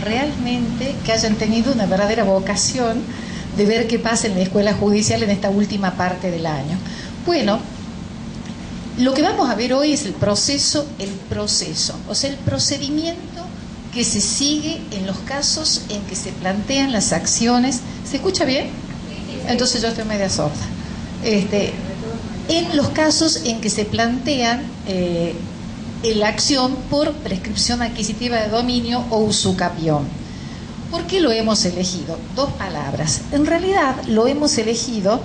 realmente que hayan tenido una verdadera vocación de ver qué pasa en la escuela judicial en esta última parte del año. Bueno, lo que vamos a ver hoy es el proceso, o sea, el procedimiento que se sigue en los casos en que se plantean las acciones. ¿Se escucha bien? Entonces yo estoy media sorda. En los casos en que se plantean la acción por prescripción adquisitiva de dominio o usucapión. ¿Por qué lo hemos elegido? Dos palabras. En realidad lo hemos elegido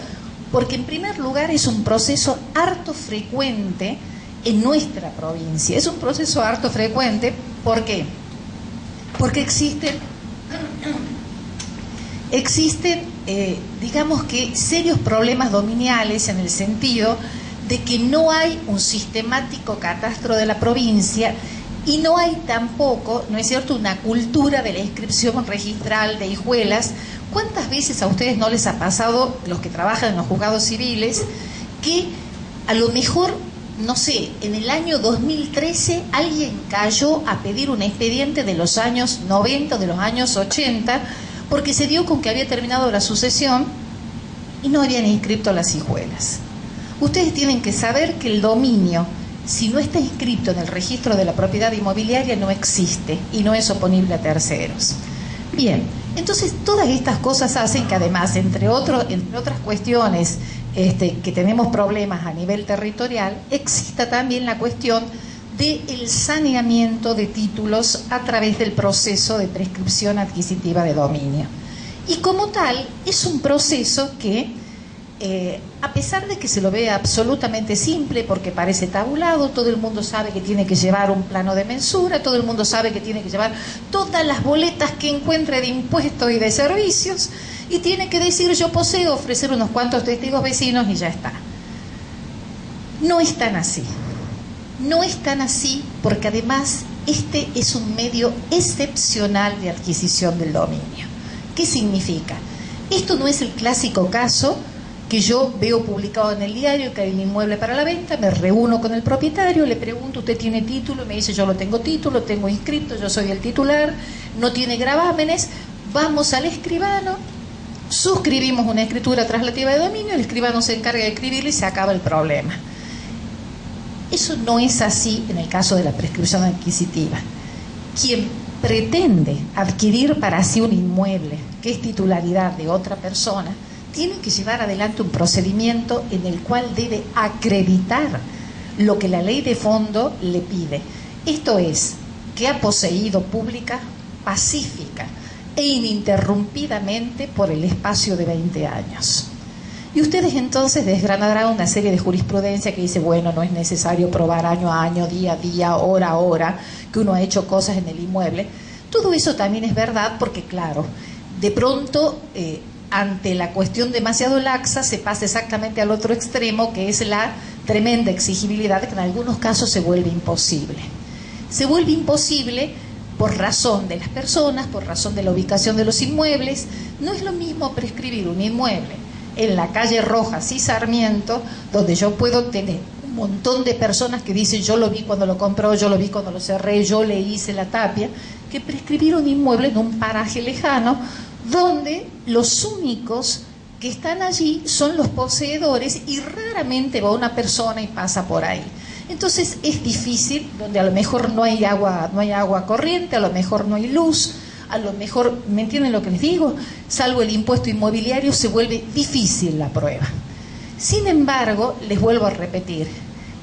porque en primer lugar es un proceso harto frecuente en nuestra provincia. Es un proceso harto frecuente, ¿por qué? Porque existen digamos que serios problemas dominiales en el sentido de que no hay un sistemático catastro de la provincia y no hay tampoco, ¿no es cierto?, una cultura de la inscripción registral de hijuelas. ¿Cuántas veces a ustedes no les ha pasado, los que trabajan en los juzgados civiles, que a lo mejor, no sé, en el año 2013 alguien cayó a pedir un expediente de los años 90 o de los años 80 porque se dio con que había terminado la sucesión y no habían inscrito las hijuelas? Ustedes tienen que saber que el dominio, si no está inscrito en el registro de la propiedad inmobiliaria, no existe y no es oponible a terceros. Bien, entonces todas estas cosas hacen que además, entre otras cuestiones que tenemos problemas a nivel territorial, exista también la cuestión del saneamiento de títulos a través del proceso de prescripción adquisitiva de dominio. Y como tal, es un proceso que, a pesar de que se lo vea absolutamente simple, porque parece tabulado, todo el mundo sabe que tiene que llevar un plano de mensura, todo el mundo sabe que tiene que llevar todas las boletas que encuentre de impuestos y de servicios, y tiene que decir yo poseo, ofrecer unos cuantos testigos vecinos y ya está. No es tan así. No es tan así porque además este es un medio excepcional de adquisición del dominio. ¿Qué significa? Esto no es el clásico caso que yo veo publicado en el diario, que hay un inmueble para la venta, me reúno con el propietario, le pregunto, ¿usted tiene título? Me dice, yo lo tengo título, tengo inscripto, yo soy el titular, no tiene gravámenes, vamos al escribano, suscribimos una escritura traslativa de dominio, el escribano se encarga de escribirle y se acaba el problema. Eso no es así en el caso de la prescripción adquisitiva. Quien pretende adquirir para sí un inmueble que es titularidad de otra persona, tiene que llevar adelante un procedimiento en el cual debe acreditar lo que la ley de fondo le pide. Esto es, que ha poseído pública, pacífica e ininterrumpidamente por el espacio de 20 años. Y ustedes entonces desgranarán una serie de jurisprudencia que dice, bueno, no es necesario probar año a año, día a día, hora a hora, que uno ha hecho cosas en el inmueble. Todo eso también es verdad porque, claro, de pronto, ante la cuestión demasiado laxa, se pasa exactamente al otro extremo, que es la tremenda exigibilidad, que en algunos casos se vuelve imposible. Se vuelve imposible por razón de las personas, por razón de la ubicación de los inmuebles. No es lo mismo prescribir un inmueble en la calle Rojas y Sarmiento, donde yo puedo tener un montón de personas que dicen yo lo vi cuando lo compró, yo lo vi cuando lo cerré, yo le hice la tapia, que prescribir un inmueble en un paraje lejano, donde los únicos que están allí son los poseedores y raramente va una persona y pasa por ahí. Entonces es difícil, donde a lo mejor no hay agua corriente, a lo mejor no hay luz, a lo mejor, ¿me entienden lo que les digo? Salvo el impuesto inmobiliario, se vuelve difícil la prueba. Sin embargo, les vuelvo a repetir,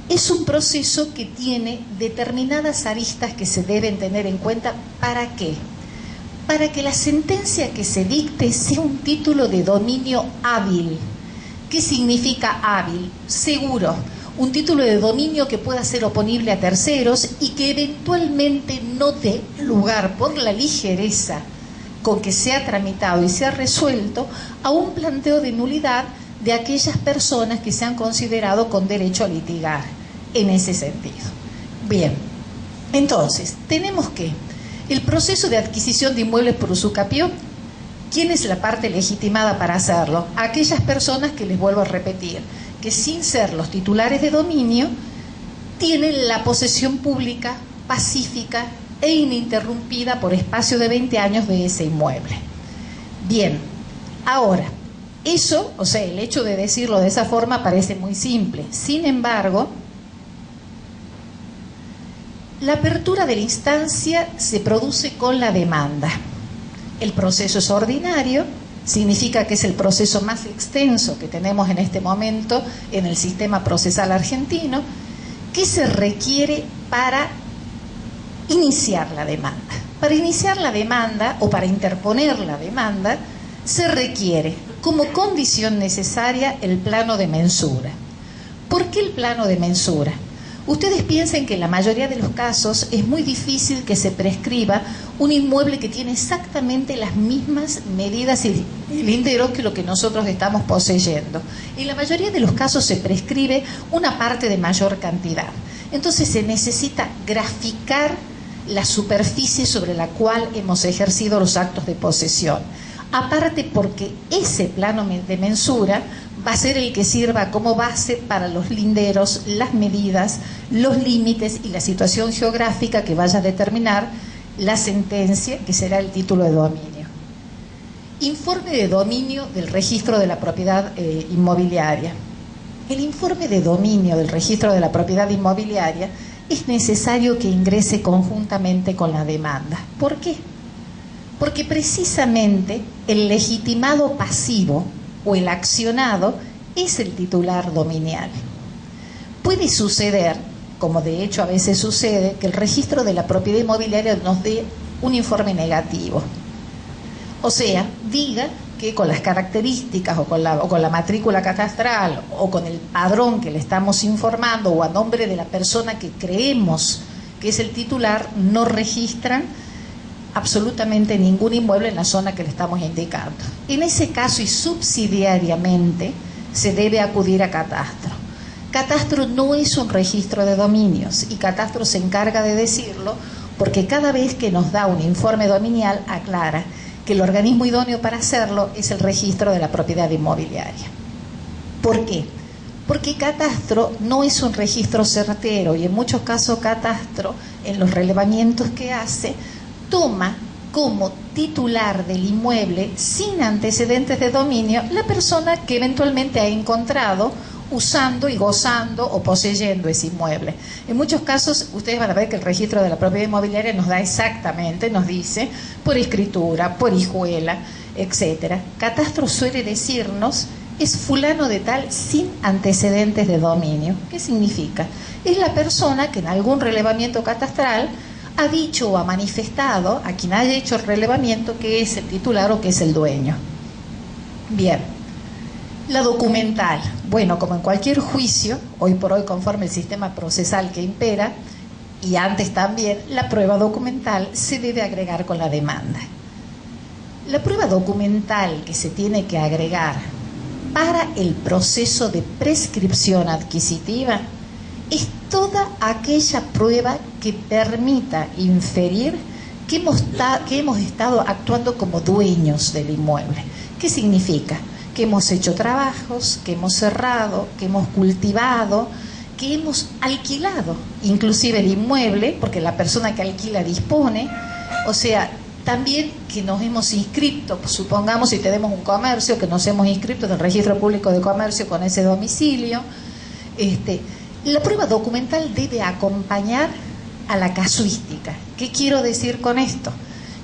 es un proceso que tiene determinadas aristas que se deben tener en cuenta. ¿Para qué? Para que la sentencia que se dicte sea un título de dominio hábil. ¿Qué significa hábil? Seguro. Un título de dominio que pueda ser oponible a terceros y que eventualmente no dé lugar por la ligereza con que se ha tramitado y se ha resuelto a un planteo de nulidad de aquellas personas que se han considerado con derecho a litigar en ese sentido. Bien, entonces, tenemos que el proceso de adquisición de inmuebles por usucapión, ¿quién es la parte legitimada para hacerlo? Aquellas personas que les vuelvo a repetir, que sin ser los titulares de dominio, tienen la posesión pública, pacífica e ininterrumpida por espacio de 20 años de ese inmueble. Bien, ahora, eso, o sea, el hecho de decirlo de esa forma parece muy simple. Sin embargo, la apertura de la instancia se produce con la demanda. El proceso es ordinario, significa que es el proceso más extenso que tenemos en este momento en el sistema procesal argentino, que se requiere para iniciar la demanda. Para iniciar la demanda o para interponer la demanda se requiere como condición necesaria el plano de mensura. ¿Por qué el plano de mensura? Ustedes piensen que en la mayoría de los casos es muy difícil que se prescriba un inmueble que tiene exactamente las mismas medidas y linderos que lo que nosotros estamos poseyendo. En la mayoría de los casos se prescribe una parte de mayor cantidad. Entonces se necesita graficar la superficie sobre la cual hemos ejercido los actos de posesión. Aparte porque ese plano de mensura va a ser el que sirva como base para los linderos, las medidas, los límites y la situación geográfica que vaya a determinar la sentencia, que será el título de dominio. Informe de dominio del registro de la propiedad inmobiliaria. El informe de dominio del registro de la propiedad inmobiliaria es necesario que ingrese conjuntamente con la demanda. ¿Por qué? Porque precisamente el legitimado pasivo o el accionado es el titular dominial. Puede suceder, como de hecho a veces sucede, que el registro de la propiedad inmobiliaria nos dé un informe negativo. O sea, diga que con las características o con la matrícula catastral o con el padrón que le estamos informando o a nombre de la persona que creemos que es el titular, no registran absolutamente ningún inmueble en la zona que le estamos indicando. En ese caso y subsidiariamente se debe acudir a Catastro. Catastro no es un registro de dominios y Catastro se encarga de decirlo porque cada vez que nos da un informe dominial aclara que el organismo idóneo para hacerlo es el registro de la propiedad inmobiliaria. ¿Por qué? Porque Catastro no es un registro certero y en muchos casos Catastro, en los relevamientos que hace, toma como titular del inmueble sin antecedentes de dominio la persona que eventualmente ha encontrado usando y gozando o poseyendo ese inmueble. En muchos casos ustedes van a ver que el registro de la propiedad inmobiliaria nos da exactamente, nos dice por escritura, por hijuela, etcétera. Catastro suele decirnos es fulano de tal sin antecedentes de dominio. ¿Qué significa? Es la persona que en algún relevamiento catastral ha dicho o ha manifestado a quien haya hecho el relevamiento que es el titular o que es el dueño. Bien, la documental. Bueno, como en cualquier juicio, hoy por hoy conforme el sistema procesal que impera, y antes también, la prueba documental se debe agregar con la demanda. La prueba documental que se tiene que agregar para el proceso de prescripción adquisitiva es toda aquella prueba que permita inferir que hemos estado actuando como dueños del inmueble. ¿Qué significa? Que hemos hecho trabajos, que hemos cerrado, que hemos cultivado, que hemos alquilado inclusive el inmueble, porque la persona que alquila dispone, o sea, también que nos hemos inscrito, supongamos si tenemos un comercio, que nos hemos inscrito en el registro público de comercio con ese domicilio. La prueba documental debe acompañar a la casuística. ¿Qué quiero decir con esto?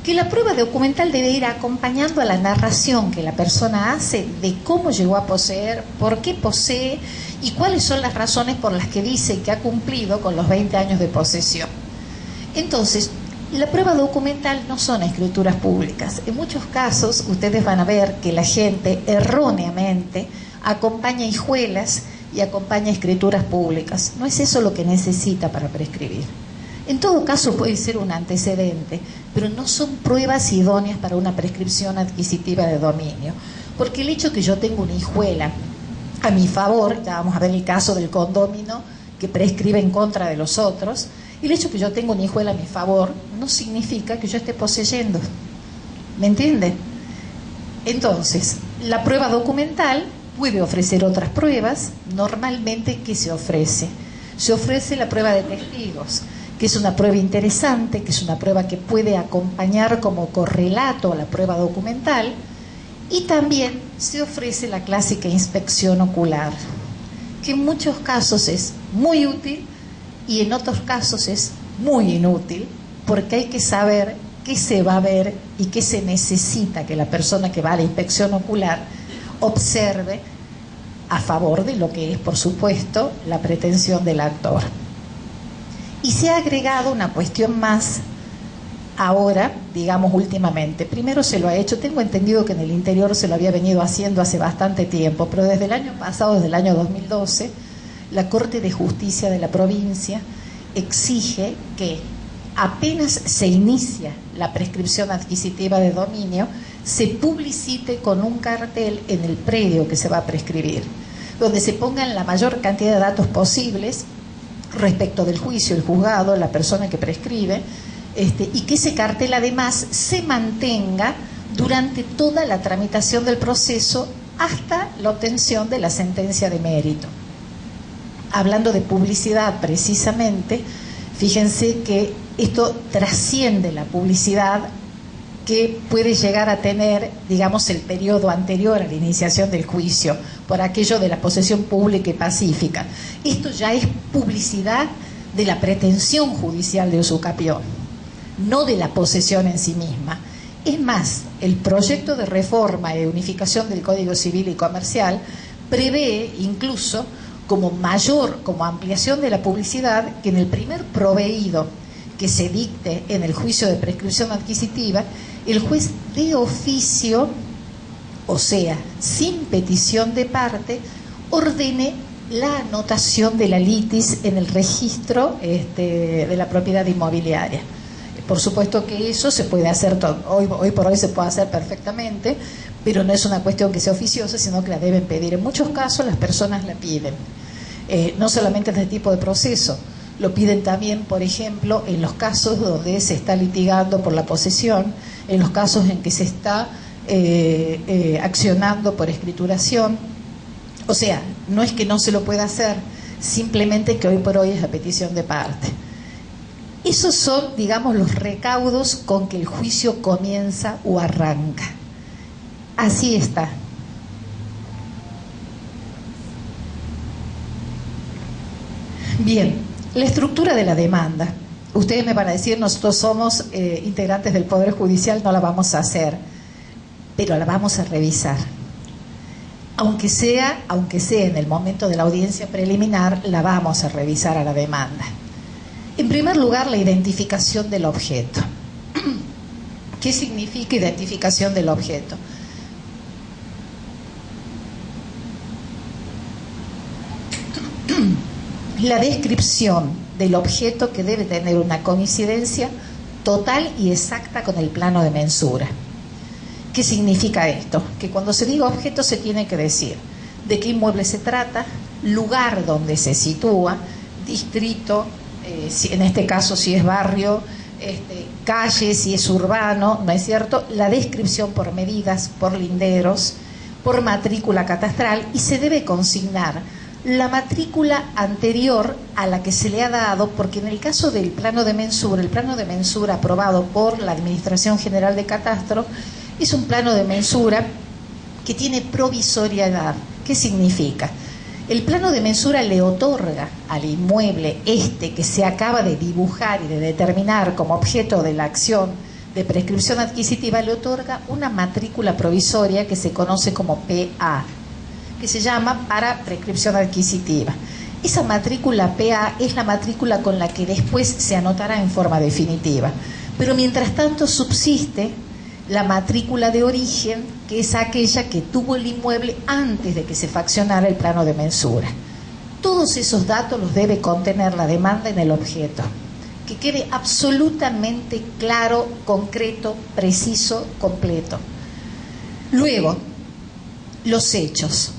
Que la prueba documental debe ir acompañando a la narración que la persona hace de cómo llegó a poseer, por qué posee y cuáles son las razones por las que dice que ha cumplido con los 20 años de posesión. Entonces, la prueba documental no son escrituras públicas. En muchos casos, ustedes van a ver que la gente erróneamente acompaña hijuelas y acompaña escrituras públicas. No es eso lo que necesita para prescribir. En todo caso puede ser un antecedente, pero no son pruebas idóneas para una prescripción adquisitiva de dominio. Porque el hecho que yo tenga una hijuela a mi favor, ya vamos a ver el caso del condómino que prescribe en contra de los otros, el hecho que yo tenga una hijuela a mi favor no significa que yo esté poseyendo. ¿Me entienden? Entonces, la prueba documental puede ofrecer otras pruebas. Normalmente, ¿qué se ofrece? Se ofrece la prueba de testigos, que es una prueba interesante, que es una prueba que puede acompañar como correlato a la prueba documental, y también se ofrece la clásica inspección ocular, que en muchos casos es muy útil y en otros casos es muy inútil, porque hay que saber qué se va a ver y qué se necesita que la persona que va a la inspección ocular observe a favor de lo que es, por supuesto, la pretensión del actor. Y se ha agregado una cuestión más ahora, digamos últimamente. Primero se lo ha hecho, tengo entendido que en el interior se lo había venido haciendo hace bastante tiempo, pero desde el año pasado, desde el año 2012, la Corte de Justicia de la provincia exige que apenas se inicia la prescripción adquisitiva de dominio, se publicite con un cartel en el predio que se va a prescribir, donde se pongan la mayor cantidad de datos posibles respecto del juicio, el juzgado, la persona que prescribe, y que ese cartel además se mantenga durante toda la tramitación del proceso hasta la obtención de la sentencia de mérito. Hablando de publicidad precisamente, fíjense que esto trasciende la publicidad que puede llegar a tener, digamos, el periodo anterior a la iniciación del juicio, por aquello de la posesión pública y pacífica. Esto ya es publicidad de la pretensión judicial de usucapión, no de la posesión en sí misma. Es más, el proyecto de reforma y de unificación del Código Civil y Comercial prevé incluso como ampliación de la publicidad, que en el primer proveído que se dicte en el juicio de prescripción adquisitiva, el juez de oficio, o sea, sin petición de parte, ordene la anotación de la litis en el registro de la propiedad inmobiliaria. Por supuesto que eso se puede hacer, hoy por hoy se puede hacer perfectamente, pero no es una cuestión que sea oficiosa, sino que la deben pedir. En muchos casos las personas la piden, no solamente en este tipo de proceso, lo piden también, por ejemplo, en los casos donde se está litigando por la posesión, en los casos en que se está accionando por escrituración. O sea, no es que no se lo pueda hacer, simplemente que hoy por hoy es a petición de parte. Esos son, digamos, los recaudos con que el juicio comienza o arranca. Así está. Bien, la estructura de la demanda. Ustedes me van a decir, nosotros somos integrantes del Poder Judicial, no la vamos a hacer, pero la vamos a revisar. Aunque sea en el momento de la audiencia preliminar, la vamos a revisar a la demanda. En primer lugar, la identificación del objeto. ¿Qué significa identificación del objeto? La descripción del objeto que debe tener una coincidencia total y exacta con el plano de mensura. ¿Qué significa esto? Que cuando se diga objeto se tiene que decir de qué inmueble se trata, lugar donde se sitúa, distrito, en este caso si es barrio, calle, si es urbano, ¿no es cierto? La descripción por medidas, por linderos, por matrícula catastral, y se debe consignar la matrícula anterior a la que se le ha dado, porque en el caso del plano de mensura, el plano de mensura aprobado por la Administración General de Catastro es un plano de mensura que tiene provisoriedad. ¿Qué significa? El plano de mensura le otorga al inmueble que se acaba de dibujar y de determinar como objeto de la acción de prescripción adquisitiva, le otorga una matrícula provisoria que se conoce como PA, que se llama para prescripción adquisitiva. Esa matrícula PA es la matrícula con la que después se anotará en forma definitiva, pero mientras tanto subsiste la matrícula de origen, que es aquella que tuvo el inmueble antes de que se faccionara el plano de mensura. Todos esos datos los debe contener la demanda en el objeto, que quede absolutamente claro, concreto, preciso, completo. Luego, los hechos.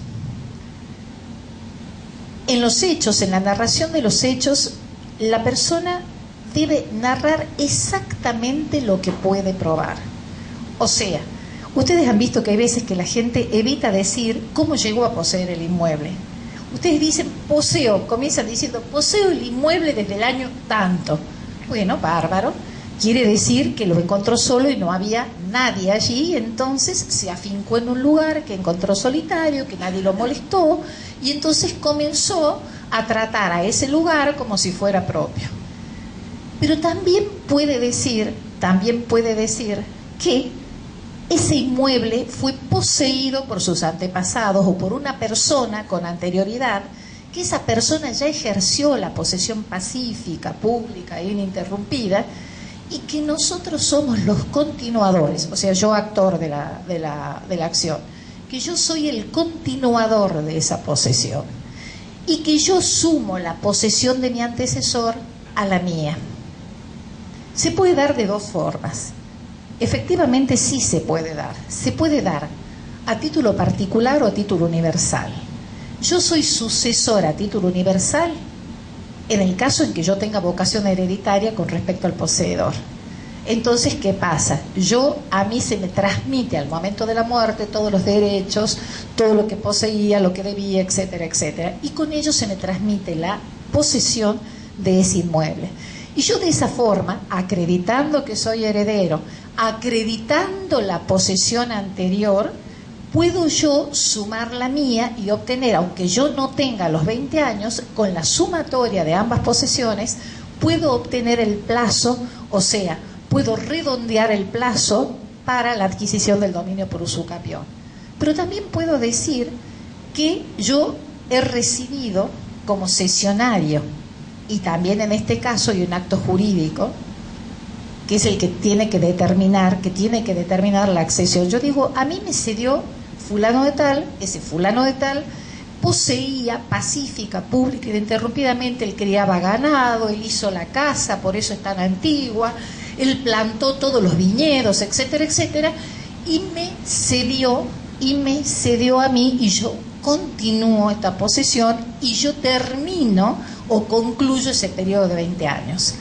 En los hechos, en la narración de los hechos, la persona debe narrar exactamente lo que puede probar. O sea, ustedes han visto que hay veces que la gente evita decir cómo llegó a poseer el inmueble. Ustedes dicen poseo, comienzan diciendo poseo el inmueble desde el año tanto. Bueno, bárbaro. Quiere decir que lo encontró solo y no había nadie allí, entonces se afincó en un lugar que encontró solitario, que nadie lo molestó, y entonces comenzó a tratar a ese lugar como si fuera propio. Pero también puede decir que ese inmueble fue poseído por sus antepasados o por una persona con anterioridad, que esa persona ya ejerció la posesión pacífica, pública e ininterrumpida, y que nosotros somos los continuadores, o sea, yo actor de la acción, que yo soy el continuador de esa posesión y que yo sumo la posesión de mi antecesor a la mía. Se puede dar de dos formas. Efectivamente sí se puede dar. Se puede dar a título particular o a título universal. Yo soy sucesor a título universal en el caso en que yo tenga vocación hereditaria con respecto al poseedor. Entonces, ¿qué pasa? A mí se me transmite al momento de la muerte todos los derechos, todo lo que poseía, lo que debía, etcétera, etcétera. Y con ello se me transmite la posesión de ese inmueble. Y yo de esa forma, acreditando que soy heredero, acreditando la posesión anterior, puedo yo sumar la mía y obtener, aunque yo no tenga los 20 años, con la sumatoria de ambas posesiones, puedo obtener el plazo, o sea, puedo redondear el plazo para la adquisición del dominio por usucapión. Pero también puedo decir que yo he recibido como cesionario, y también en este caso hay un acto jurídico, que es el que tiene que determinar la accesión. Yo digo, a mí me cedió fulano de tal, ese fulano de tal poseía pacífica, pública y ininterrumpidamente, él criaba ganado, él hizo la casa, por eso es tan antigua, él plantó todos los viñedos, etcétera, etcétera, y me cedió a mí, y yo continúo esta posesión y yo termino o concluyo ese periodo de 20 años.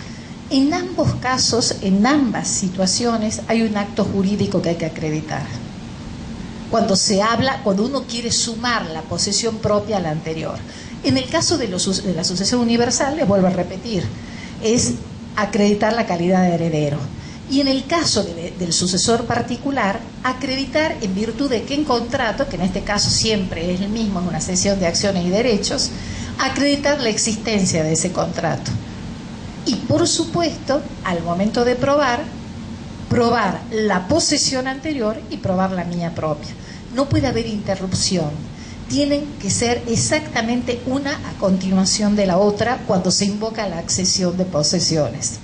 En ambos casos, en ambas situaciones, hay un acto jurídico que hay que acreditar. Cuando uno quiere sumar la posesión propia a la anterior. En el caso de la sucesión universal, les vuelvo a repetir, es acreditar la calidad de heredero. Y en el caso del sucesor particular, acreditar en virtud de qué contrato, que en este caso siempre es el mismo, en una cesión de acciones y derechos, acreditar la existencia de ese contrato. Y por supuesto, al momento de probar la posesión anterior y probar la mía propia. No puede haber interrupción. Tienen que ser exactamente una a continuación de la otra cuando se invoca la accesión de posesiones.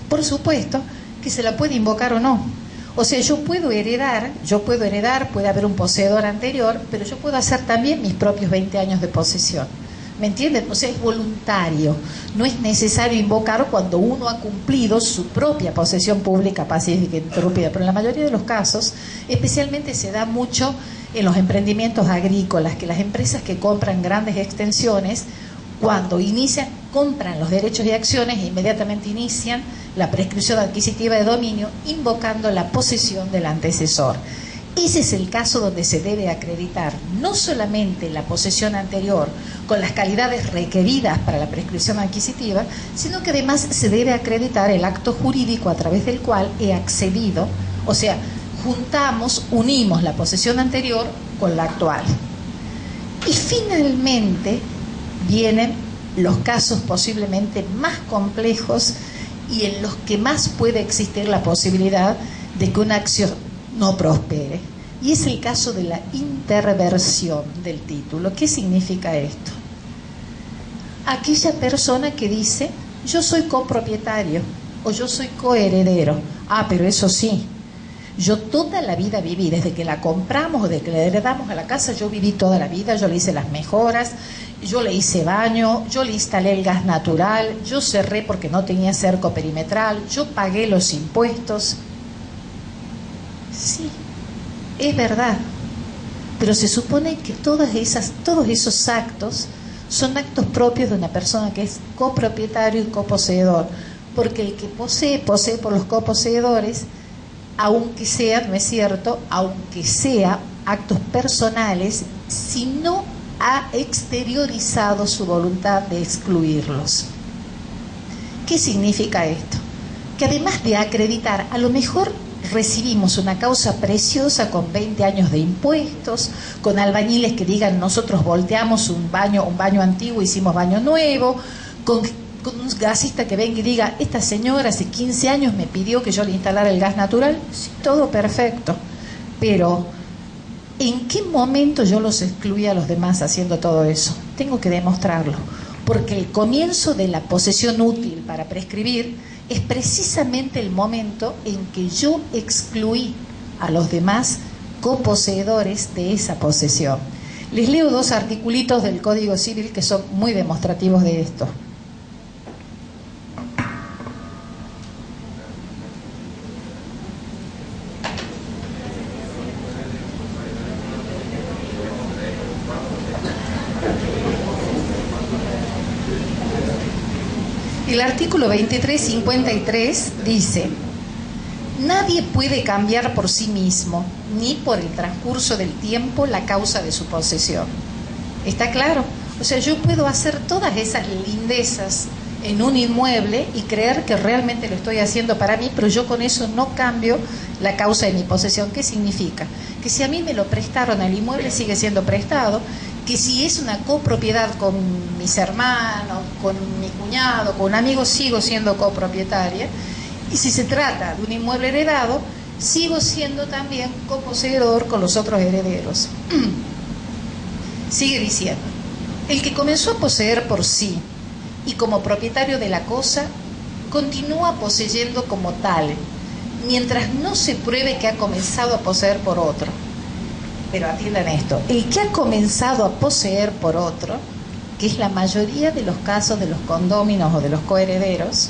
Por supuesto que se la puede invocar o no. O sea, yo puedo heredar, puede haber un poseedor anterior, pero yo puedo hacer también mis propios 20 años de posesión. ¿Me entienden? O sea, es voluntario. No es necesario invocar cuando uno ha cumplido su propia posesión pública, pacífica e interrumpida. Pero en la mayoría de los casos, especialmente se da mucho en los emprendimientos agrícolas, que las empresas que compran grandes extensiones, cuando compran los derechos y acciones e inmediatamente inician la prescripción adquisitiva de dominio, invocando la posesión del antecesor. Ese es el caso donde se debe acreditar no solamente la posesión anterior con las calidades requeridas para la prescripción adquisitiva, sino que además se debe acreditar el acto jurídico a través del cual he accedido, o sea, unimos la posesión anterior con la actual. Y finalmente vienen los casos posiblemente más complejos y en los que más puede existir la posibilidad de que una acción no prospere. Y es el caso de la interversión del título. ¿Qué significa esto? Aquella persona que dice, yo soy copropietario o yo soy coheredero. Pero eso sí, yo toda la vida viví, desde que la compramos o desde que la heredamos a la casa, yo viví toda la vida, yo le hice las mejoras, yo le hice baño, yo le instalé el gas natural, yo cerré porque no tenía cerco perimetral, yo pagué los impuestos. Sí, es verdad, pero se supone que todos esos actos son actos propios de una persona que es copropietario y coposeedor, porque el que posee por los coposeedores, aunque sea, no es cierto, aunque sea actos personales, si no ha exteriorizado su voluntad de excluirlos. ¿Qué significa esto? Que además de acreditar, a lo mejor recibimos una causa preciosa con 20 años de impuestos, con albañiles que digan nosotros volteamos un baño antiguo, hicimos baño nuevo, con un gasista que venga y diga esta señora hace 15 años me pidió que yo le instalara el gas natural. Sí, todo perfecto, pero ¿en qué momento yo los excluí a los demás haciendo todo eso? Tengo que demostrarlo, porque el comienzo de la posesión útil para prescribir es precisamente el momento en que yo excluí a los demás coposeedores de esa posesión. Les leo 2 articulitos del Código Civil que son muy demostrativos de esto. El artículo 2353 dice: nadie puede cambiar por sí mismo, ni por el transcurso del tiempo, la causa de su posesión. ¿Está claro? O sea, yo puedo hacer todas esas lindezas en un inmueble y creer que realmente lo estoy haciendo para mí, pero yo con eso no cambio la causa de mi posesión. ¿Qué significa? Que si a mí me lo prestaron, el inmueble sigue siendo prestado, que si es una copropiedad con mis hermanos, con mi cuñado, con un amigo, sigo siendo copropietaria, y si se trata de un inmueble heredado, sigo siendo también coposeedor con los otros herederos. Sigue diciendo: el que comenzó a poseer por sí y como propietario de la cosa, continúa poseyendo como tal, mientras no se pruebe que ha comenzado a poseer por otro. Pero atiendan esto: el que ha comenzado a poseer por otro, que es la mayoría de los casos de los condóminos o de los coherederos,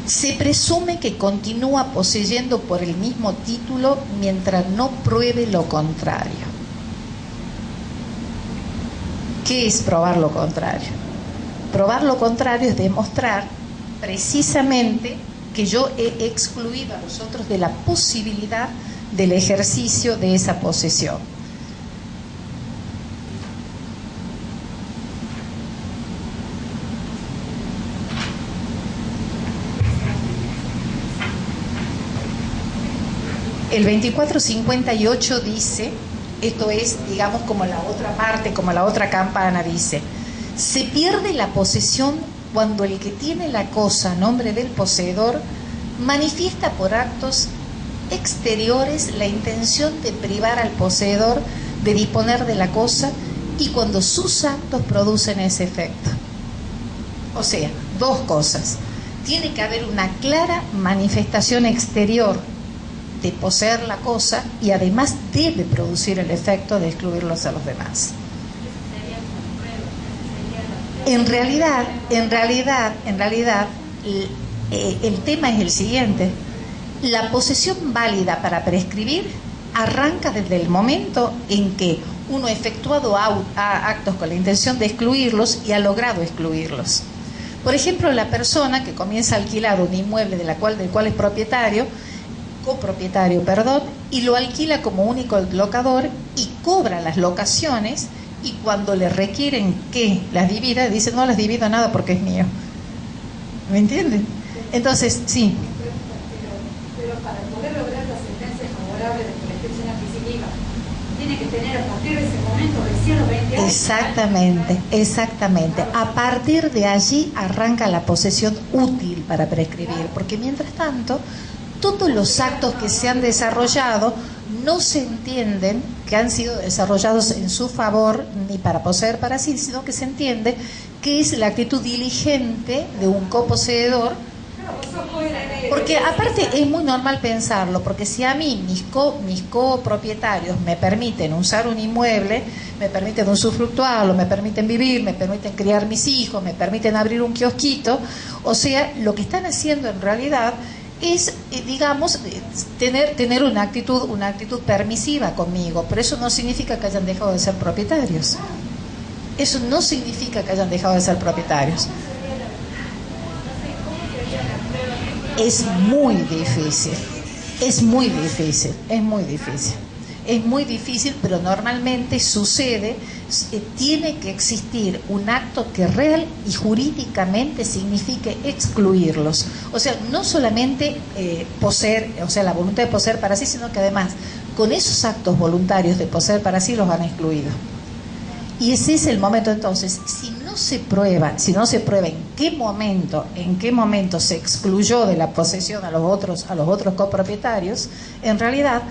se presume que continúa poseyendo por el mismo título mientras no pruebe lo contrario. ¿Qué es probar lo contrario? Probar lo contrario es demostrar precisamente que yo he excluido a los otros de la posibilidad del ejercicio de esa posesión. El 2458 dice, esto es, digamos, como la otra parte, como la otra campana, dice: se pierde la posesión cuando el que tiene la cosa a nombre del poseedor manifiesta por actos exteriores la intención de privar al poseedor de disponer de la cosa y cuando sus actos producen ese efecto. O sea, 2 cosas: tiene que haber una clara manifestación exterior de poseer la cosa y además debe producir el efecto de excluirlos a los demás. En realidad, el tema es el siguiente: la posesión válida para prescribir arranca desde el momento en que uno ha efectuado actos con la intención de excluirlos y ha logrado excluirlos. Por ejemplo, la persona que comienza a alquilar un inmueble del cual es copropietario, y lo alquila como único locador y cobra las locaciones, y cuando le requieren que las divida, dice: no las divido nada porque es mío. ¿Me entienden? Entonces, sí. Pero para poder lograr la sentencia favorable de prescripción adquisitiva, tiene que tener a partir de ese momento recién los 20 años. Exactamente. A partir de allí arranca la posesión útil para prescribir, porque mientras tanto, todos los actos que se han desarrollado no se entienden que han sido desarrollados en su favor ni para poseer para sí, sino que se entiende que es la actitud diligente de un coposeedor. Porque aparte es muy normal pensarlo, porque si a mí mis copropietarios me permiten usar un inmueble, me permiten usufructuarlo, me permiten vivir, me permiten criar mis hijos, me permiten abrir un kiosquito, o sea, lo que están haciendo en realidad es, digamos, tener una actitud permisiva conmigo, pero eso no significa que hayan dejado de ser propietarios. Eso no significa que hayan dejado de ser propietarios. Es muy difícil. es muy difícil, pero normalmente sucede. Tiene que existir un acto que real y jurídicamente signifique excluirlos. O sea, no solamente poseer, o sea, la voluntad de poseer para sí, sino que además con esos actos voluntarios de poseer para sí los han excluido. Y ese es el momento. Entonces, si no se prueba en qué momento se excluyó de la posesión a los otros copropietarios, en realidad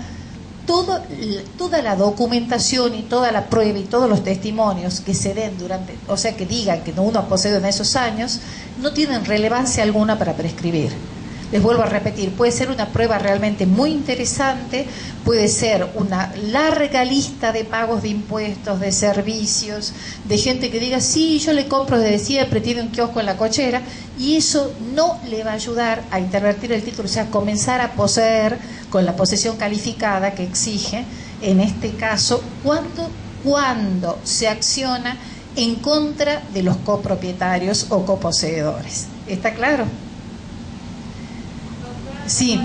toda la documentación y toda la prueba y todos los testimonios que se den o sea, que digan que uno ha poseído en esos años, no tienen relevancia alguna para prescribir. Les vuelvo a repetir, puede ser una prueba realmente muy interesante, puede ser una larga lista de pagos de impuestos, de servicios, de gente que diga, sí, yo le compro desde siempre, tiene un kiosco en la cochera, y eso no le va a ayudar a intervertir el título, o sea, comenzar a poseer con la posesión calificada que exige, en este caso, cuando se acciona en contra de los copropietarios o coposeedores. ¿Está claro? Sí. La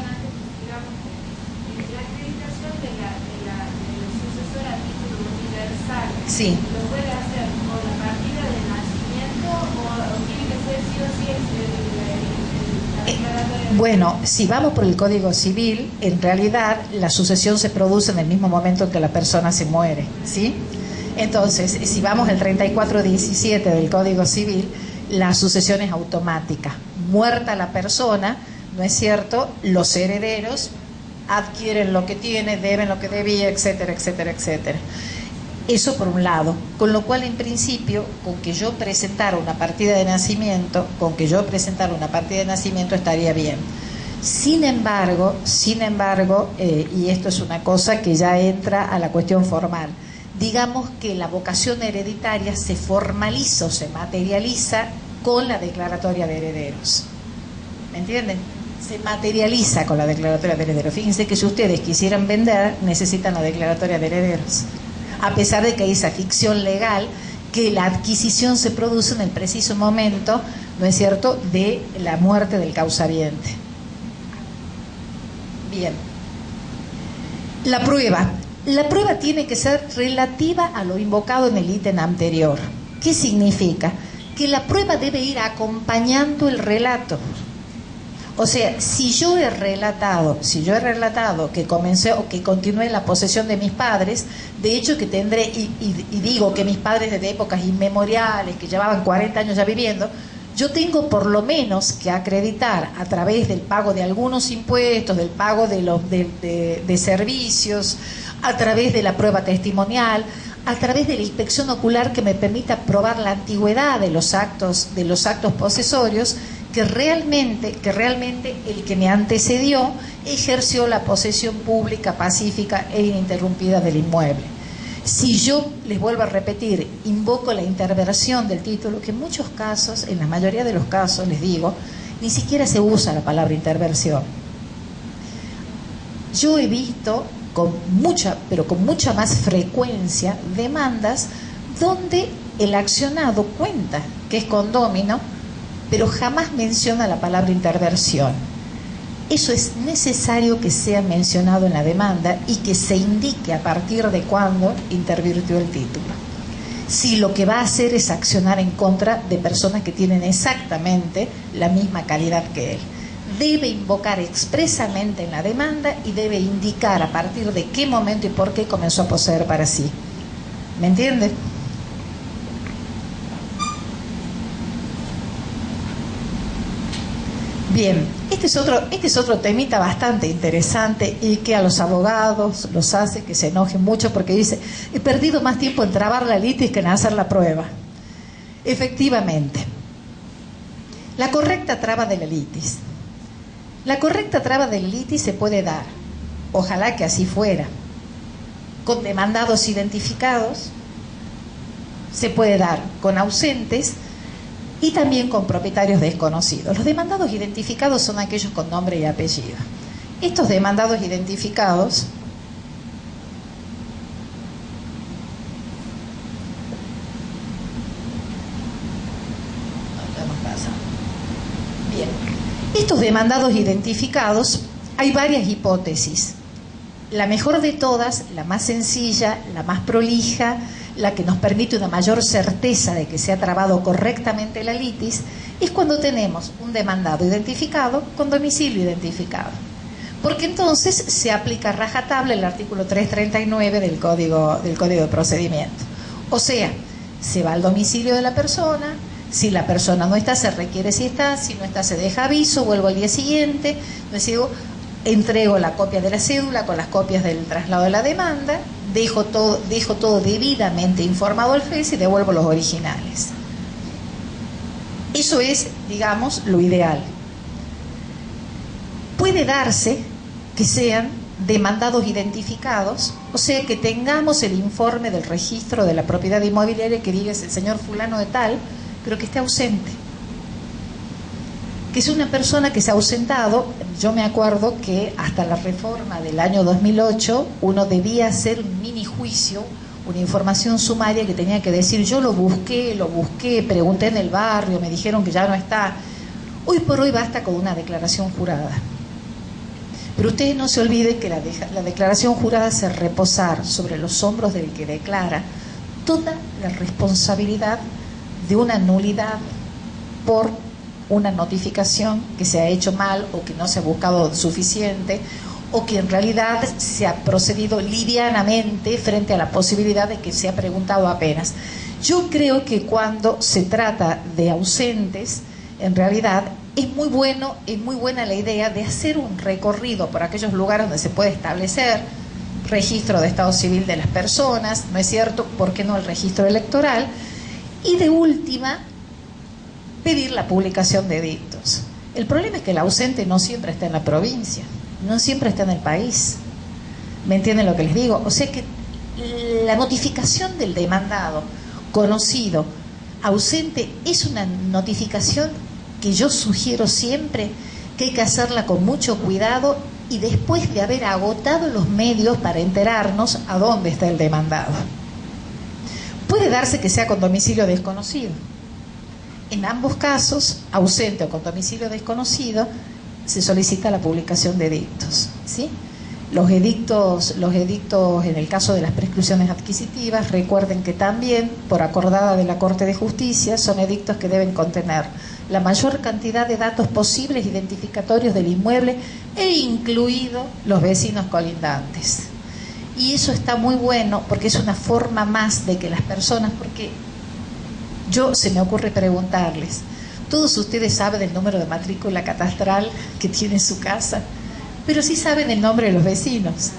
acreditación de los sucesores a título universal, sí. ¿Lo puede hacer con la partida de nacimiento o tiene que ser sí o sí la declaratoria? Bueno, si vamos por el Código Civil, en realidad la sucesión se produce en el mismo momento en que la persona se muere, ¿sí? Entonces, si vamos al 3417 del Código Civil, la sucesión es automática. Muerta la persona, ¿no es cierto?, los herederos adquieren lo que tiene, deben lo que debía, etcétera, etcétera, etcétera. Eso por un lado, con lo cual en principio, con que yo presentara una partida de nacimiento, estaría bien. Sin embargo, y esto es una cosa que ya entra a la cuestión formal, digamos que la vocación hereditaria se formaliza o se materializa con la declaratoria de herederos. ¿Me entienden? Se materializa con la declaratoria de herederos. Fíjense que si ustedes quisieran vender, necesitan la declaratoria de herederos. A pesar de que hay esa ficción legal, que la adquisición se produce en el preciso momento, ¿no es cierto?, de la muerte del causaviente. Bien. La prueba tiene que ser relativa a lo invocado en el ítem anterior. ¿Qué significa? Que la prueba debe ir acompañando el relato. O sea, si yo he relatado que comencé o que continué en la posesión de mis padres, de hecho que tendré, y digo que mis padres desde épocas inmemoriales, que llevaban 40 años ya viviendo, yo tengo por lo menos que acreditar a través del pago de algunos impuestos, del pago de servicios, a través de la prueba testimonial, a través de la inspección ocular que me permita probar la antigüedad de los actos posesorios, que realmente el que me antecedió ejerció la posesión pública, pacífica e ininterrumpida del inmueble. Si yo, les vuelvo a repetir, invoco la interversión del título, que en muchos casos, en la mayoría de los casos, les digo, ni siquiera se usa la palabra interversión. Yo he visto con mucha más frecuencia demandas donde el accionado cuenta que es condómino, pero jamás menciona la palabra interversión. Eso es necesario que sea mencionado en la demanda y que se indique a partir de cuándo intervirtió el título. Si lo que va a hacer es accionar en contra de personas que tienen exactamente la misma calidad que él, debe invocar expresamente en la demanda y debe indicar a partir de qué momento y por qué comenzó a poseer para sí. ¿Me entiende? Bien, este es otro temita bastante interesante y que a los abogados los hace que se enojen mucho porque dice, he perdido más tiempo en trabar la litis que en hacer la prueba. Efectivamente, la correcta traba de la litis. La correcta traba de la litis se puede dar, ojalá que así fuera, con demandados identificados, se puede dar con ausentes, y también con propietarios desconocidos. Los demandados identificados son aquellos con nombre y apellido. Estos demandados identificados Bien. Estos demandados identificados, hay varias hipótesis. la mejor de todas, la más sencilla, la más prolija, la que nos permite una mayor certeza de que se ha trabado correctamente la litis, es cuando tenemos un demandado identificado con domicilio identificado. Porque entonces se aplica a rajatabla el artículo 339 del Código de Procedimiento. O sea, se va al domicilio de la persona, si la persona no está, se requiere si está, si no está, se deja aviso, vuelvo al día siguiente, entrego la copia de la cédula con las copias del traslado de la demanda, dejo todo debidamente informado al juez y devuelvo los originales. Eso es, digamos, lo ideal. Puede darse que sean demandados identificados, o sea, que tengamos el informe del registro de la propiedad inmobiliaria que diga es el señor fulano de tal, pero que esté ausente. Que es una persona que se ha ausentado. Yo me acuerdo que hasta la reforma del año 2008 uno debía hacer un mini juicio, una información sumaria que tenía que decir yo lo busqué, pregunté en el barrio, me dijeron que ya no está. Hoy por hoy basta con una declaración jurada. Pero ustedes no se olviden que la declaración jurada hace reposar sobre los hombros del que declara toda la responsabilidad de una nulidad por una notificación que se ha hecho mal o que no se ha buscado suficiente o que en realidad se ha procedido livianamente frente a la posibilidad de que se ha preguntado apenas. Yo creo que cuando se trata de ausentes, en realidad es muy buena la idea de hacer un recorrido por aquellos lugares donde se puede establecer registro de estado civil de las personas, ¿no es cierto? ¿Por qué no el registro electoral? Y de última, pedir la publicación de edictos. El problema es que el ausente no siempre está en la provincia, no siempre está en el país. ¿Me entienden lo que les digo? O sea que la notificación del demandado conocido ausente es una notificación que yo sugiero siempre que hay que hacerla con mucho cuidado y después de haber agotado los medios para enterarnos a dónde está el demandado. Puede darse que sea con domicilio desconocido. En ambos casos, ausente o con domicilio desconocido, se solicita la publicación de edictos, ¿sí? Los edictos en el caso de las prescripciones adquisitivas, recuerden que también, por acordada de la Corte de Justicia, son edictos que deben contener la mayor cantidad de datos posibles identificatorios del inmueble e incluido los vecinos colindantes. Y eso está muy bueno porque es una forma más de que las personas, porque se me ocurre preguntarles, todos ustedes saben el número de matrícula catastral que tiene su casa, pero sí saben el nombre de los vecinos,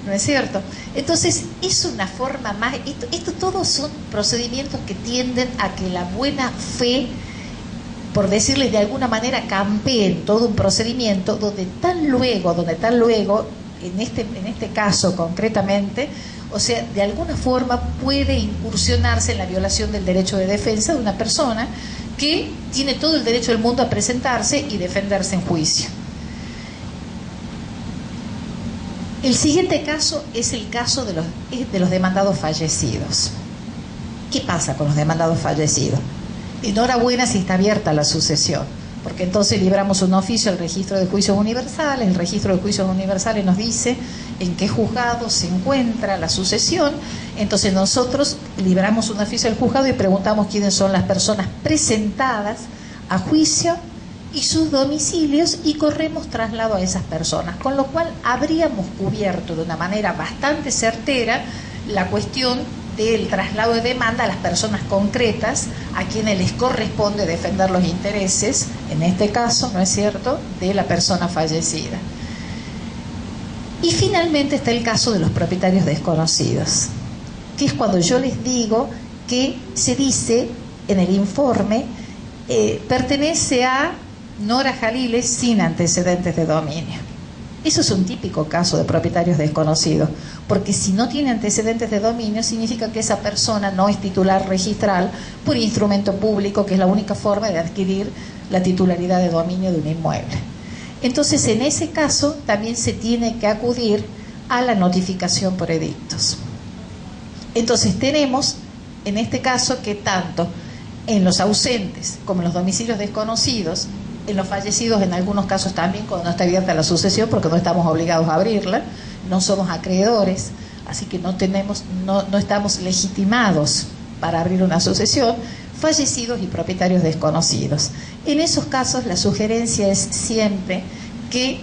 ¿no es cierto? Entonces es una forma más, esto todos son procedimientos que tienden a que la buena fe, por decirles de alguna manera, campeen todo un procedimiento donde tal luego, en este caso concretamente, o sea, de alguna forma puede incursionarse en la violación del derecho de defensa de una persona que tiene todo el derecho del mundo a presentarse y defenderse en juicio. El siguiente caso es el caso de los demandados fallecidos. ¿Qué pasa con los demandados fallecidos? Enhorabuena si está abierta la sucesión, porque entonces libramos un oficio al registro de juicios universales. El registro de juicios universales nos dice en qué juzgado se encuentra la sucesión. Entonces nosotros libramos un oficio al juzgado y preguntamos quiénes son las personas presentadas a juicio y sus domicilios y corremos traslado a esas personas, con lo cual habríamos cubierto de una manera bastante certera la cuestión del traslado de demanda a las personas concretas a quienes les corresponde defender los intereses, en este caso, ¿no es cierto?, de la persona fallecida. Y finalmente está el caso de los propietarios desconocidos, que es cuando yo les digo que se dice en el informe pertenece a Nora Jaliles sin antecedentes de dominio. Eso es un típico caso de propietarios desconocidos, porque si no tiene antecedentes de dominio significa que esa persona no es titular registral por instrumento público, que es la única forma de adquirir la titularidad de dominio de un inmueble. Entonces, en ese caso también se tiene que acudir a la notificación por edictos. Entonces tenemos, en este caso, que tanto en los ausentes como en los domicilios desconocidos, en los fallecidos en algunos casos también, cuando no está abierta la sucesión, porque no estamos obligados a abrirla, no somos acreedores, así que no estamos legitimados para abrir una sucesión, fallecidos y propietarios desconocidos. En esos casos la sugerencia es siempre que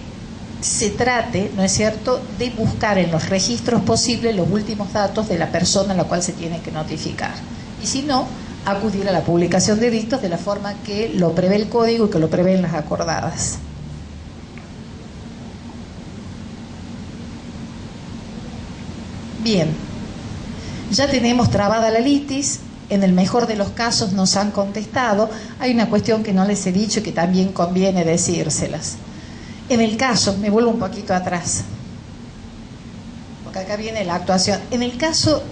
se trate, ¿no es cierto?, de buscar en los registros posibles los últimos datos de la persona a la cual se tiene que notificar. Y si no, acudir a la publicación de edictos de la forma que lo prevé el Código y que lo prevén las acordadas. Bien, ya tenemos trabada la litis. En el mejor de los casos nos han contestado. Hay una cuestión que no les he dicho y que también conviene decírselas. En el caso, me vuelvo un poquito atrás, porque acá viene la actuación. En el caso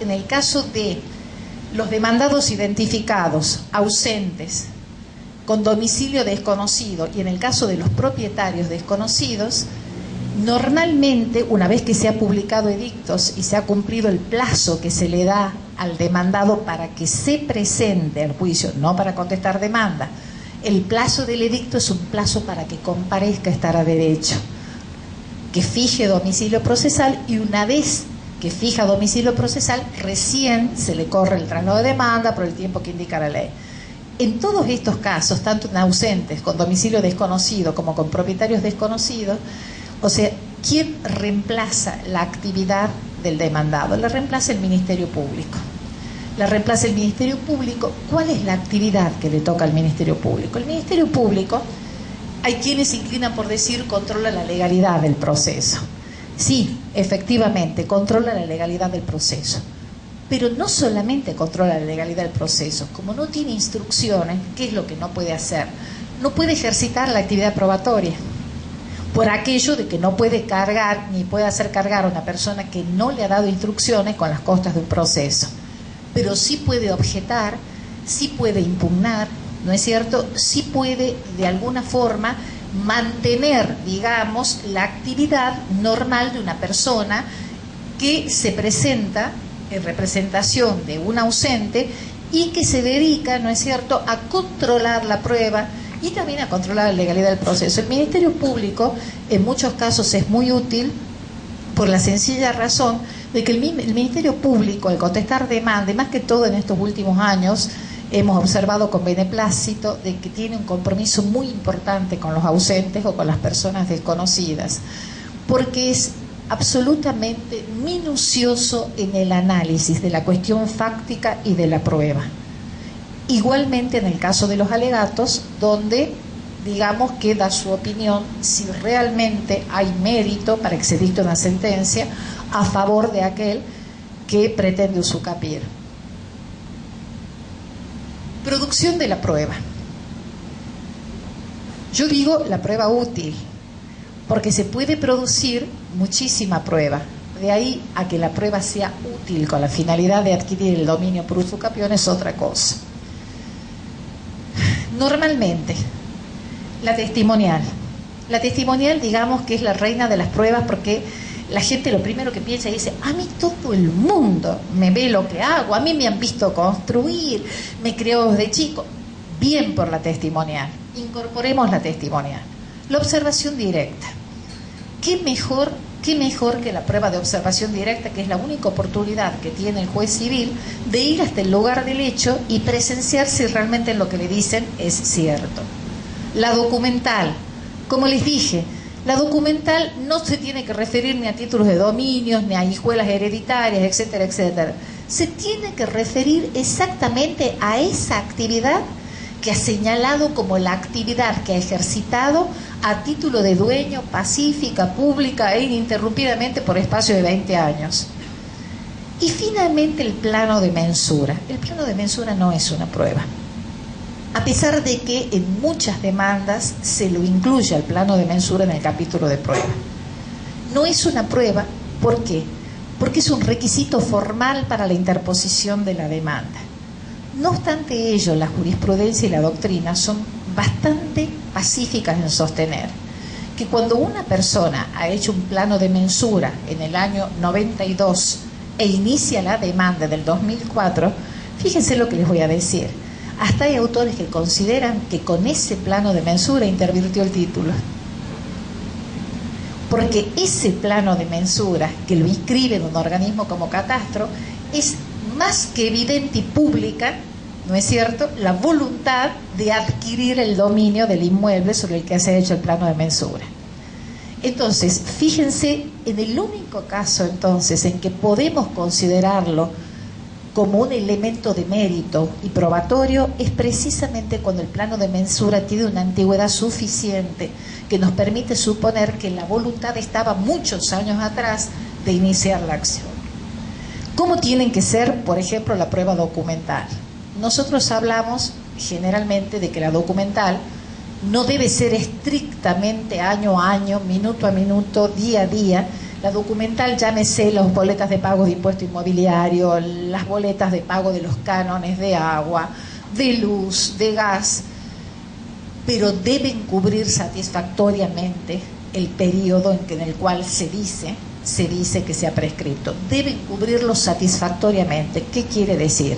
de los demandados identificados, ausentes, con domicilio desconocido, y en el caso de los propietarios desconocidos, normalmente, una vez que se ha publicado edictos y se ha cumplido el plazo que se le da al demandado para que se presente al juicio, no para contestar demanda, el plazo del edicto es un plazo para que comparezca a estar a derecho, que fije domicilio procesal, y una vez que fija domicilio procesal, recién se le corre el traslado de demanda por el tiempo que indica la ley. En todos estos casos, tanto en ausentes con domicilio desconocido como con propietarios desconocidos, o sea, ¿quién reemplaza la actividad del demandado? La reemplaza el Ministerio Público. La reemplaza el Ministerio Público. ¿Cuál es la actividad que le toca al Ministerio Público? El Ministerio Público, hay quienes se inclinan por decir, controla la legalidad del proceso. Sí, efectivamente, controla la legalidad del proceso. Pero no solamente controla la legalidad del proceso, como no tiene instrucciones, ¿qué es lo que no puede hacer? No puede ejercitar la actividad probatoria, por aquello de que no puede cargar ni puede hacer cargar a una persona que no le ha dado instrucciones con las costas de un proceso. Pero sí puede objetar, sí puede impugnar, ¿no es cierto? Sí puede, de alguna forma, mantener, digamos, la actividad normal de una persona que se presenta en representación de un ausente y que se dedica, ¿no es cierto?, a controlar la prueba y también a controlar la legalidad del proceso. El Ministerio Público en muchos casos es muy útil por la sencilla razón de que el Ministerio Público, al contestar demanda, y más que todo en estos últimos años, hemos observado con beneplácito de que tiene un compromiso muy importante con los ausentes o con las personas desconocidas, porque es absolutamente minucioso en el análisis de la cuestión fáctica y de la prueba. Igualmente en el caso de los alegatos, donde, digamos, que da su opinión si realmente hay mérito para que se dicte una sentencia a favor de aquel que pretende usucapiar. Producción de la prueba. Yo digo la prueba útil, porque se puede producir muchísima prueba. De ahí a que la prueba sea útil con la finalidad de adquirir el dominio por usucapión es otra cosa. Normalmente, la testimonial. La testimonial, digamos, que es la reina de las pruebas, porque la gente lo primero que piensa y dice, a mí todo el mundo me ve lo que hago, a mí me han visto construir, me crió desde chico. Bien por la testimonial, incorporemos la testimonial. La observación directa. ¿Qué mejor que la prueba de observación directa, que es la única oportunidad que tiene el juez civil de ir hasta el lugar del hecho y presenciar si realmente lo que le dicen es cierto? La documental, como les dije, la documental no se tiene que referir ni a títulos de dominios, ni a hijuelas hereditarias, etcétera, etcétera. Se tiene que referir exactamente a esa actividad que ha señalado como la actividad que ha ejercitado a título de dueño, pacífica, pública e ininterrumpidamente por espacio de 20 años. Y finalmente el plano de mensura. El plano de mensura no es una prueba, a pesar de que en muchas demandas se lo incluye al plano de mensura en el capítulo de prueba. No es una prueba, ¿por qué? Porque es un requisito formal para la interposición de la demanda. No obstante ello, la jurisprudencia y la doctrina son bastante pacíficas en sostener que cuando una persona ha hecho un plano de mensura en el año 92 e inicia la demanda del 2004, fíjense lo que les voy a decir. Hasta hay autores que consideran que con ese plano de mensura intervirtió el título. Porque ese plano de mensura, que lo inscribe en un organismo como Catastro, es más que evidente y pública, ¿no es cierto?, la voluntad de adquirir el dominio del inmueble sobre el que se ha hecho el plano de mensura. Entonces, fíjense, en el único caso entonces en que podemos considerarlo como un elemento de mérito y probatorio es precisamente cuando el plano de mensura tiene una antigüedad suficiente que nos permite suponer que la voluntad estaba muchos años atrás de iniciar la acción. ¿Cómo tienen que ser, por ejemplo, la prueba documental? Nosotros hablamos generalmente de que la documental no debe ser estrictamente año a año, minuto a minuto, día a día. La documental, llámese las boletas de pago de impuesto inmobiliario, las boletas de pago de los cánones de agua, de luz, de gas, pero deben cubrir satisfactoriamente el periodo en el cual se dice que se ha prescrito. Deben cubrirlo satisfactoriamente. ¿Qué quiere decir?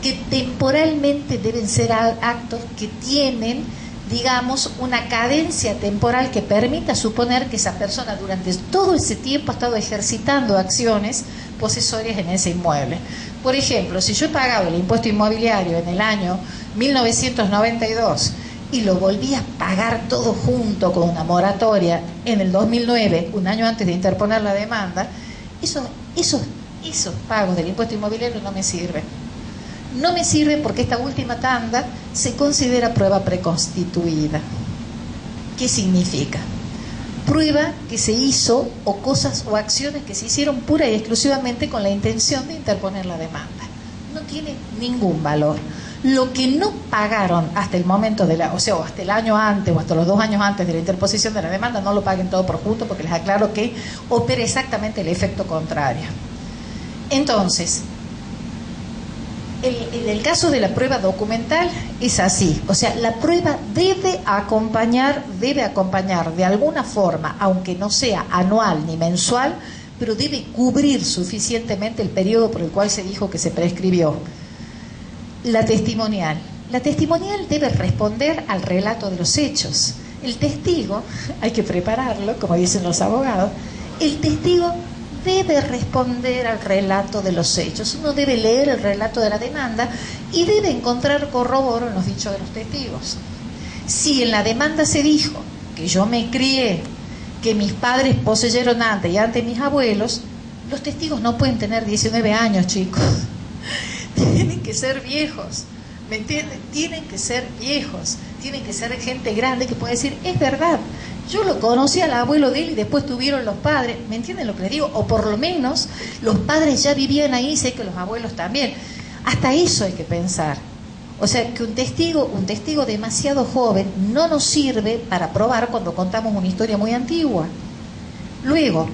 Que temporalmente deben ser actos que tienen, digamos, una cadencia temporal que permita suponer que esa persona durante todo ese tiempo ha estado ejercitando acciones posesorias en ese inmueble. Por ejemplo, si yo he pagado el impuesto inmobiliario en el año 1992 y lo volví a pagar todo junto con una moratoria en el 2009, un año antes de interponer la demanda, esos pagos del impuesto inmobiliario no me sirven. No me sirve porque esta última tanda se considera prueba preconstituida. ¿Qué significa? Prueba que se hizo o cosas o acciones que se hicieron pura y exclusivamente con la intención de interponer la demanda. No tiene ningún valor. Lo que no pagaron hasta el momento o hasta el año antes o hasta los 2 años antes de la interposición de la demanda, no lo paguen todo por junto, porque les aclaro que opera exactamente el efecto contrario. Entonces, en el caso de la prueba documental es así, o sea, la prueba debe acompañar de alguna forma, aunque no sea anual ni mensual, pero debe cubrir suficientemente el periodo por el cual se dijo que se prescribió. La testimonial debe responder al relato de los hechos. El testigo, hay que prepararlo, como dicen los abogados, el testigo debe responder al relato de los hechos. Uno debe leer el relato de la demanda y debe encontrar corroboro en los dichos de los testigos. Si en la demanda se dijo que yo me crié, que mis padres poseyeron antes y antes mis abuelos, los testigos no pueden tener 19 años, chicos. Tienen que ser viejos, ¿me entienden? Tienen que ser viejos, tienen que ser gente grande que pueda decir, es verdad, yo lo conocí al abuelo de él y después tuvieron los padres, ¿me entienden lo que les digo? O por lo menos los padres ya vivían ahí, sé que los abuelos también. Hasta eso hay que pensar. O sea, que un testigo demasiado joven no nos sirve para probar cuando contamos una historia muy antigua. Luego,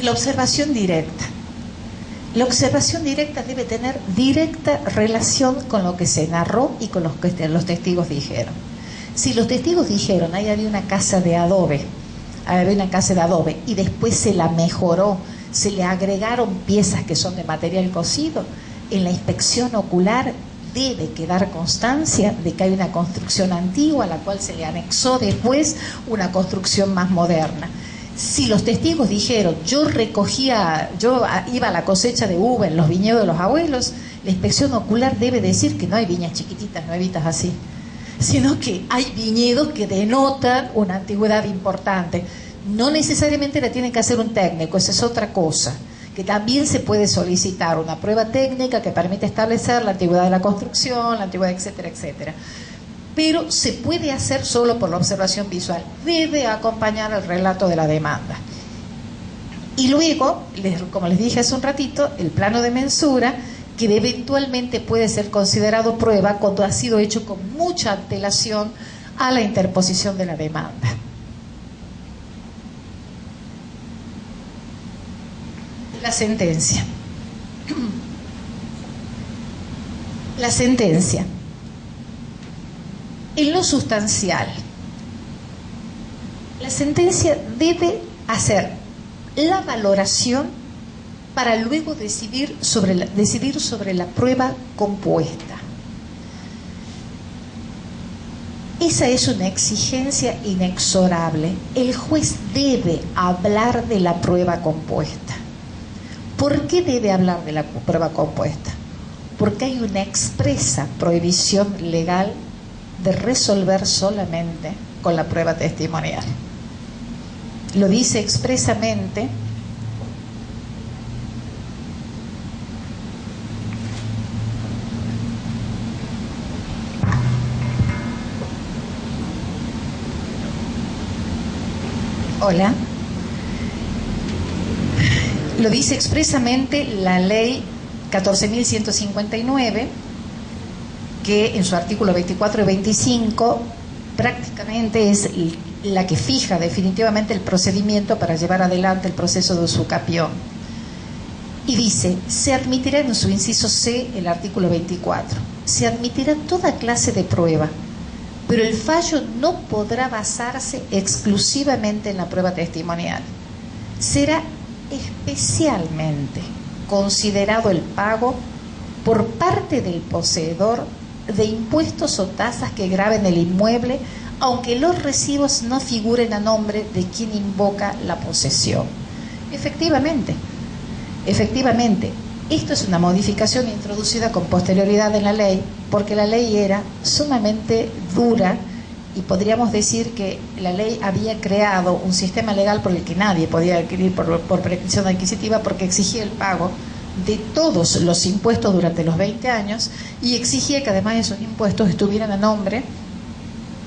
la observación directa. La observación directa debe tener directa relación con lo que se narró y con lo que los testigos dijeron. Si los testigos dijeron, ahí había una casa de adobe, y después se la mejoró, se le agregaron piezas que son de material cocido, en la inspección ocular debe quedar constancia de que hay una construcción antigua a la cual se le anexó después una construcción más moderna. Si los testigos dijeron, yo iba a la cosecha de uva en los viñedos de los abuelos, la inspección ocular debe decir que no hay viñas chiquititas, nuevitas así, sino que hay viñedos que denotan una antigüedad importante. No necesariamente la tiene que hacer un técnico, esa es otra cosa, que también se puede solicitar una prueba técnica que permite establecer la antigüedad de la construcción, la antigüedad, etcétera, etcétera. Pero se puede hacer solo por la observación visual, debe acompañar el relato de la demanda. Y luego, como les dije hace un ratito, el plano de mensura, que eventualmente puede ser considerado prueba cuando ha sido hecho con mucha antelación a la interposición de la demanda. La sentencia. La sentencia. En lo sustancial, la sentencia debe hacer la valoración para luego decidir sobre la prueba compuesta. Esa es una exigencia inexorable. El juez debe hablar de la prueba compuesta. ¿Por qué debe hablar de la prueba compuesta? Porque hay una expresa prohibición legal de resolver solamente con la prueba testimonial. Lo dice expresamente Hola. Lo dice expresamente la ley 14.159, que en su artículo 24 y 25 prácticamente es la que fija definitivamente el procedimiento para llevar adelante el proceso de usucapión. Y dice, se admitirá en su inciso C, el artículo 24, se admitirá toda clase de prueba, pero el fallo no podrá basarse exclusivamente en la prueba testimonial. Será especialmente considerado el pago por parte del poseedor de impuestos o tasas que graven el inmueble, aunque los recibos no figuren a nombre de quien invoca la posesión. Efectivamente, esto es una modificación introducida con posterioridad en la ley, porque la ley era sumamente dura y podríamos decir que la ley había creado un sistema legal por el que nadie podía adquirir por prescripción adquisitiva, porque exigía el pago de todos los impuestos durante los 20 años y exigía que además esos impuestos estuvieran a nombre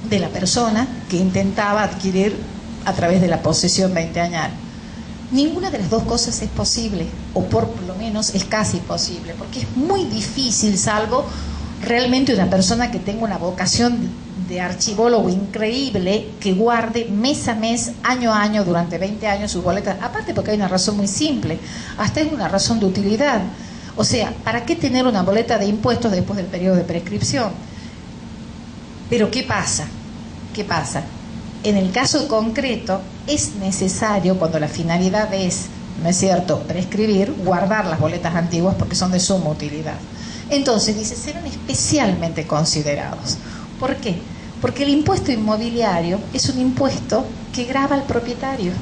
de la persona que intentaba adquirir a través de la posesión 20añal. Ninguna de las dos cosas es posible, o por lo menos es casi posible, porque es muy difícil, salvo realmente una persona que tenga una vocación de archivólogo increíble, que guarde mes a mes, año a año, durante 20 años sus boletas. Aparte porque hay una razón muy simple, hasta es una razón de utilidad. O sea, ¿para qué tener una boleta de impuestos después del periodo de prescripción? Pero ¿qué pasa? En el caso concreto es necesario, cuando la finalidad es, ¿no es cierto?, prescribir, guardar las boletas antiguas porque son de suma utilidad. Entonces dice, serán especialmente considerados. ¿Por qué? Porque el impuesto inmobiliario es un impuesto que grava al propietario.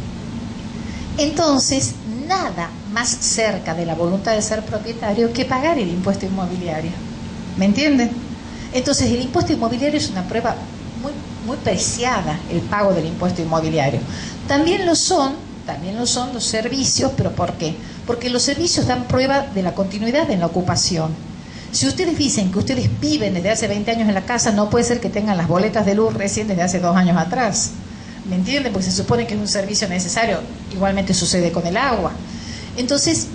Entonces, nada más cerca de la voluntad de ser propietario que pagar el impuesto inmobiliario. ¿Me entienden? Entonces, el impuesto inmobiliario es una prueba muy preciada, el pago del impuesto inmobiliario. También lo son los servicios, ¿pero por qué? Porque los servicios dan prueba de la continuidad en la ocupación. Si ustedes dicen que ustedes viven desde hace 20 años en la casa, no puede ser que tengan las boletas de luz recién desde hace 2 años atrás. ¿Me entienden? Porque se supone que es un servicio necesario. Igualmente sucede con el agua. Entonces,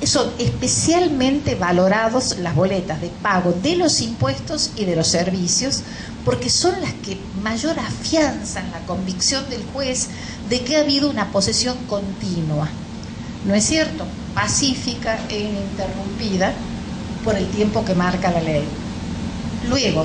son especialmente valorados las boletas de pago de los impuestos y de los servicios, porque son las que mayor afianzan la convicción del juez de que ha habido una posesión continua. ¿No es cierto? Pacífica e ininterrumpida por el tiempo que marca la ley. Luego,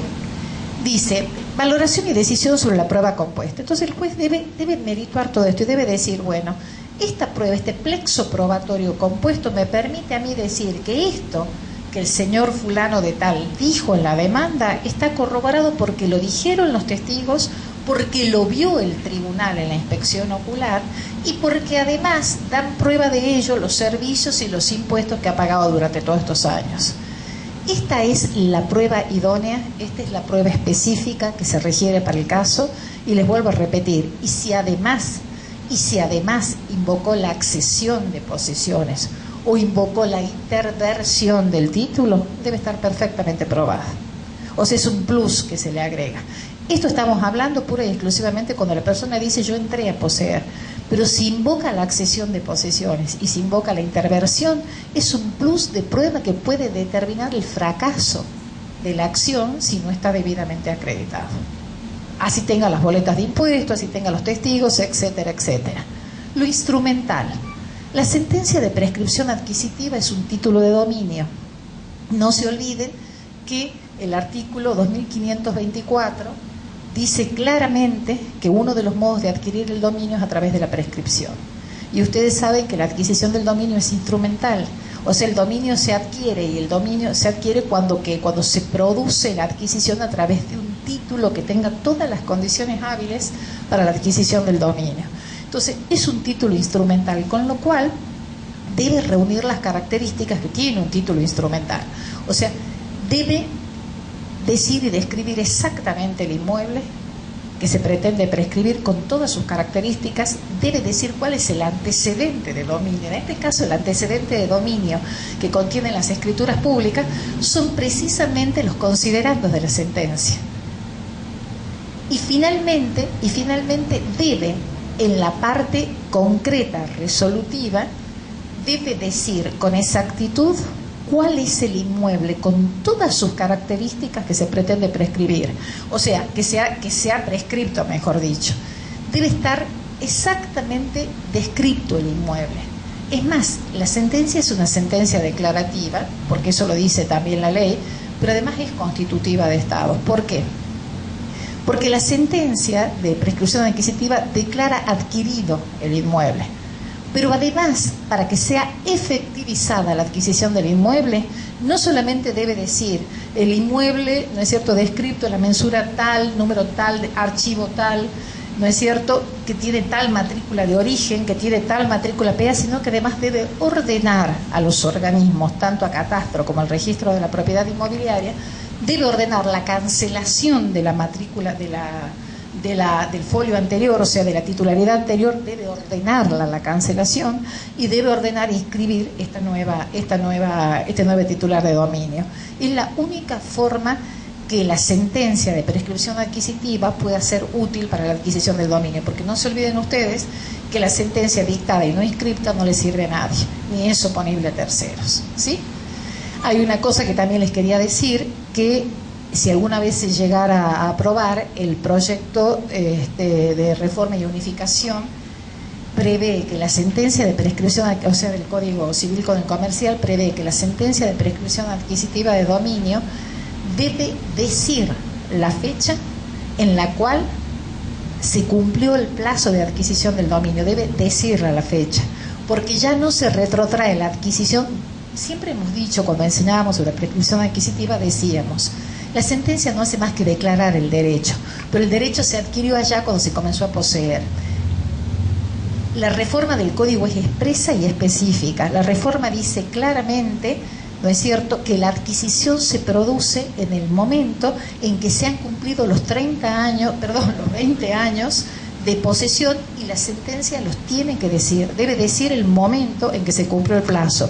dice, valoración y decisión sobre la prueba compuesta. Entonces el juez debe merituar todo esto y debe decir, bueno, esta prueba, este plexo probatorio compuesto me permite a mí decir que esto que el señor fulano de tal dijo en la demanda está corroborado porque lo dijeron los testigos, porque lo vio el tribunal en la inspección ocular y porque además dan prueba de ello los servicios y los impuestos que ha pagado durante todos estos años. Esta es la prueba idónea, esta es la prueba específica que se requiere para el caso, y les vuelvo a repetir, y si además invocó la accesión de posesiones o invocó la interversión del título, debe estar perfectamente probada. O sea, es un plus que se le agrega. Esto estamos hablando pura y exclusivamente cuando la persona dice yo entré a poseer, pero si invoca la accesión de posesiones y si invoca la interversión, es un plus de prueba que puede determinar el fracaso de la acción si no está debidamente acreditado. Así tenga las boletas de impuestos, así tenga los testigos, etcétera, etcétera. Lo instrumental. La sentencia de prescripción adquisitiva es un título de dominio. No se olviden que el artículo 2524 dice claramente que uno de los modos de adquirir el dominio es a través de la prescripción. Y ustedes saben que la adquisición del dominio es instrumental. O sea, el dominio se adquiere, y el dominio se adquiere cuando se produce la adquisición a través de un título que tenga todas las condiciones hábiles para la adquisición del dominio. Entonces, es un título instrumental, con lo cual debe reunir las características que tiene un título instrumental. O sea, debe decir y describir exactamente el inmueble que se pretende prescribir con todas sus características, debe decir cuál es el antecedente de dominio. En este caso, el antecedente de dominio que contienen las escrituras públicas son precisamente los considerandos de la sentencia. Y finalmente debe, en la parte concreta, resolutiva, debe decir con exactitud cuál es el inmueble con todas sus características que se pretende prescribir. O sea, que sea prescripto, mejor dicho. Debe estar exactamente descripto el inmueble. Es más, la sentencia es una sentencia declarativa, porque eso lo dice también la ley, pero además es constitutiva de Estado. ¿Por qué? Porque la sentencia de prescripción adquisitiva declara adquirido el inmueble. Pero además, para que sea efectivizada la adquisición del inmueble, no solamente debe decir el inmueble, ¿no es cierto?, descripto en la mensura tal, número tal, archivo tal, ¿no es cierto?, que tiene tal matrícula de origen, que tiene tal matrícula PEA, sino que además debe ordenar a los organismos, tanto a Catastro como al Registro de la Propiedad Inmobiliaria, debe ordenar la cancelación de la matrícula del folio anterior, o sea, de la titularidad anterior, debe ordenarla la cancelación y debe ordenar inscribir este nuevo titular de dominio. Es la única forma que la sentencia de prescripción adquisitiva pueda ser útil para la adquisición del dominio, porque no se olviden ustedes que la sentencia dictada y no inscripta no le sirve a nadie, ni es oponible a terceros, ¿sí? Hay una cosa que también les quería decir, que si alguna vez se llegara a aprobar el proyecto de reforma y unificación, prevé que la sentencia de prescripción, o sea, del Código Civil con el Comercial, prevé que la sentencia de prescripción adquisitiva de dominio debe decir la fecha en la cual se cumplió el plazo de adquisición del dominio, debe decirla la fecha, porque ya no se retrotrae la adquisición. Siempre hemos dicho, cuando enseñábamos sobre prescripción adquisitiva, decíamos, la sentencia no hace más que declarar el derecho, pero el derecho se adquirió allá cuando se comenzó a poseer. La reforma del Código es expresa y específica. La reforma dice claramente, ¿no es cierto?, que la adquisición se produce en el momento en que se han cumplido los 20 años de posesión, y la sentencia los tiene que decir, debe decir el momento en que se cumplió el plazo.